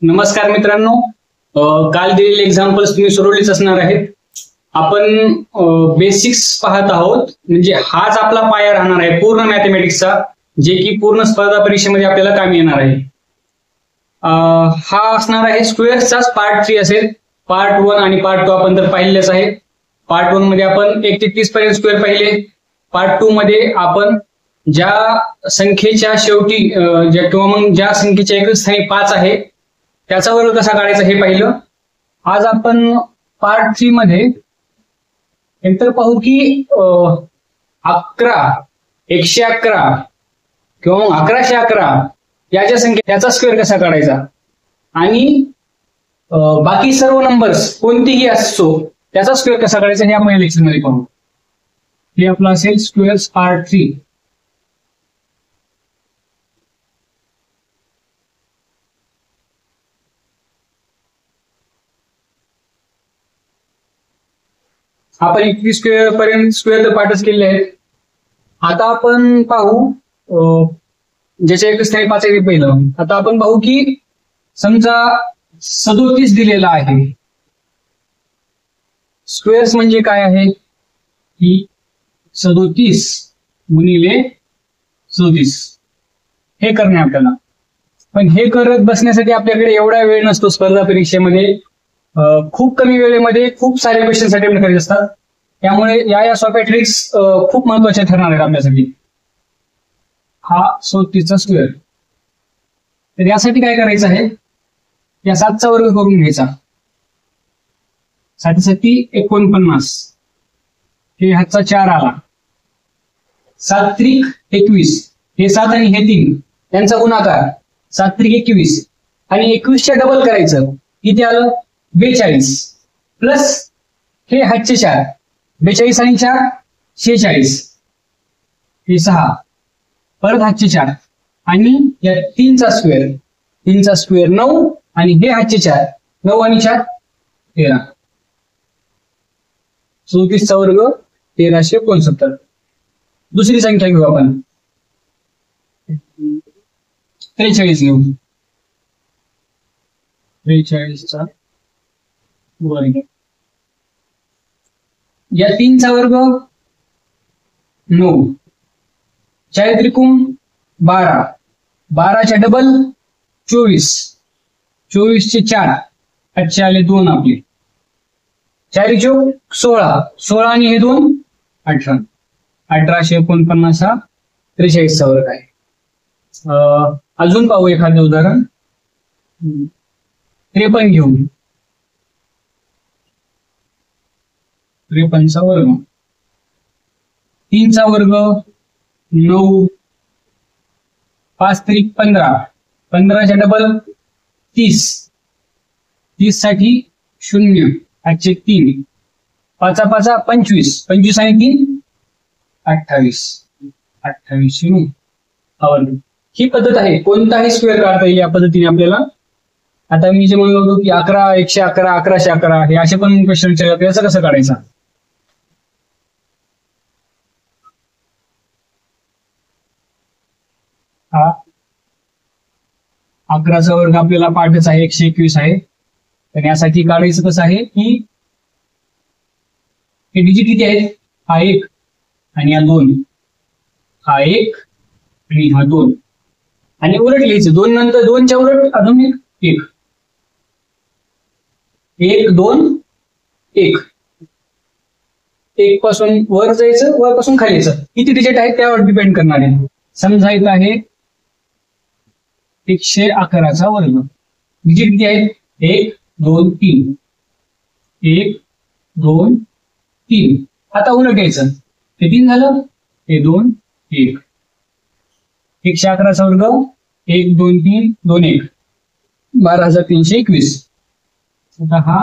नमस्कार मित्रांनो, काल दिलेले एक्झाम्पल्स तुम्ही सोडवलेच असणार आहेत. आपण बेसिक्स पाहत आहोत, म्हणजे हाच आपला पाया राहणार आहे पूर्ण मॅथमॅटिक्सचा, जे की पूर्ण स्पर्धा परीक्षेमध्ये आपल्याला कामी येणार आहे. हा असणार आहे स्क्वेअर्सचाच पार्ट 3 असेल. पार्ट 1 आणि पार्ट 2 आपण तर पाहिलेच आहे. पार्ट 1 मध्ये आपण 1 ते 30 पर्यंत स्क्वेअर पाहिले. पार्ट 2 मध्ये आपण ज्या संख्येच्या शेवटी किंवा मग ज्या संख्येच्या एकच स्थानी 5 आहे त्याचा वर्ग कसा काढायचा हे पाहिलं. आज आपण पार्ट 3 मध्ये नंतर पाहू की 11, 111 किंवा मग 1111 या ज्या संख्या त्याचा स्क्वेअर कसा काढायचा आणि बाकी सर्व नंबर्स कोणतीही असो त्याचा स्क्वेअर कसा काढायचा हे आपण या लेक्चर मध्ये पाहू. हे आपलं असेल स्क्वेअर्स पार्ट 3. आपण 21 स्क्वेअर पर्यंत स्क्वेअर तर पाठच केलेले आहेत. आता आपण पाहू ज्याच्या एक स्थानी 5 आहे पहिलं. आता आपण पाहू की समजा 37 दिलेला आहे. स्क्वेअर्स म्हणजे काय आहे की 37 गुणिले 37 हे करणे आपल्याला. पण हे करत बसण्यासाठी आपल्याकडे एवढा वेळ नसतो स्पर्धा परीक्षेमध्ये. खूप कमी वेळेमध्ये खूप सारे क्वेश्चन अटेम्प्ट करायचे असतात. त्यामुळे या सोप्या ट्रिक्स खूप महत्वाच्या ठरणार आहेत आपल्यासाठी. हा 37चा स्क्वेअर. तर यासाठी काय करायचं आहे, या 7चा वर्ग करून घ्यायचा. 7 49, हे हातचा 4 आला. 7 त्रिक 21, हे 7 आणि हे 3 यांचा गुणाकार 7 त्रिक 21 आणि 21च्या डबल करायचं. किती आलं 42 प्लस हे हातचे 4, 42 आणि 4 46, हे 6 परत हातचे 4 आणि या 3चा स्क्वेअर. 3चा स्क्वेअर 9 आणि हे हातचे 4, 9 आणि 4 13. 34चा वर्ग 1369. दुसरी संख्या घेऊ आपण, 43 घेऊ. 43चा वर्ग, या 3चा वर्ग 9, 4 त्रिकोण 12, 12च्या डबल 24, 24चे 4 8 आले 2 आपले. 4 चौक 16, 16 आणि हे 2 18, 1849 हा 43चा वर्ग आहे. अजून पाहू एखादं उदाहरण. 53 घेऊ. 53चा वर्ग, 3चा वर्ग 9, 5 त्रिक 15, 15च्या डबल 30, 30 साठी 0 8 3, 5 5 25, 25 आणि 3 28, 28 वर्ग. ही पद्धत आहे, कोणताही स्क्वेअर काढता येईल या पद्धतीने आपल्याला. आता मी जे म्हणलो होतो की 11, 111, 1111 हे असे पण क्वेश्चन विचारले, याचं कसं काढायचं. हा 11चा वर्ग आपल्याला पाठच आहे 121 आहे. तर यासाठी काढायचं कसं आहे की हे डिजिट किती आहेत, हा 1 आणि हा 2, हा 1 आणि हा 2 आणि उलट लिहायचं. 2 नंतर 2च्या उलट अजून 1, 1 2 1, 1 पासून वर जायचं, वर पासून खाली यायचं. किती डिजिट आहेत त्यावर डिपेंड करणार आहे. समजा इथं आहे 111चा वर्ग. डिजिट किती आहेत 1 2 3, 1 2 3. आता उलट यायचं, हे 3 झालं, हे 2 1. 111चा वर्ग 1 2 3 2 1, 12321. आता हा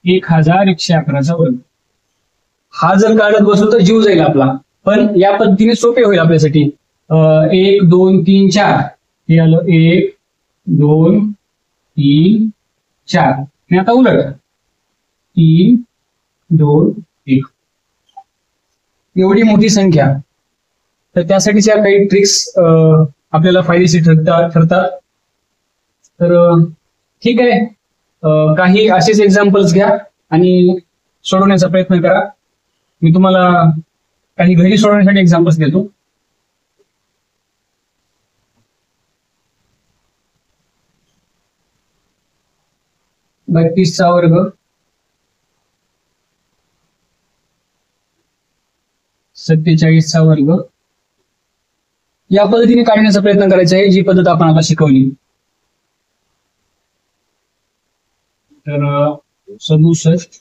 1111चा वर्ग. हा जर काढत बसलो तर जीव जाईल आपला, पण या पद्धतीने सोपे होईल आपल्यासाठी. 1 2 3 4 हे आलं 1 2 3 4 आणि आता उलट 3 2 1. एवढी मोठी संख्या, तर त्यासाठीच्या काही ट्रिक्स आपल्याला फायदेशीर ठरतात. तर ठीक आहे, काही असेच एक्झाम्पल्स घ्या आणि सोडवण्याचा प्रयत्न करा. मी तुम्हाला काही घरी सोडवण्यासाठी एक्झाम्पल्स देतो. बत्तीसचा वर्ग 47चा वर्ग या पद्धतीने काढण्याचा प्रयत्न करायचा आहे, जी पद्धत आपण आता शिकवली. तर 67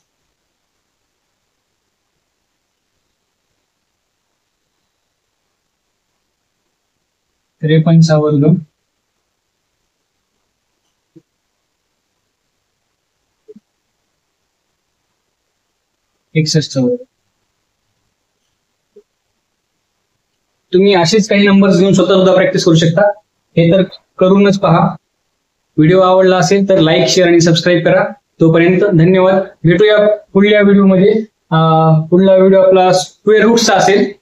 53चा वर्ग 61चा वर्ग. तुम्ही असेच काही नंबर्स घेऊन स्वतः सुद्धा प्रॅक्टिस करू शकता. हे तर करूनच पहा. व्हिडिओ आवडला असेल तर लाईक, शेअर आणि सबस्क्राईब करा. तोपर्यंत धन्यवाद. भेटूया पुढल्या व्हिडिओमध्ये. पुढला व्हिडिओ आपला स्क्वेअर रूट्सचा असेल.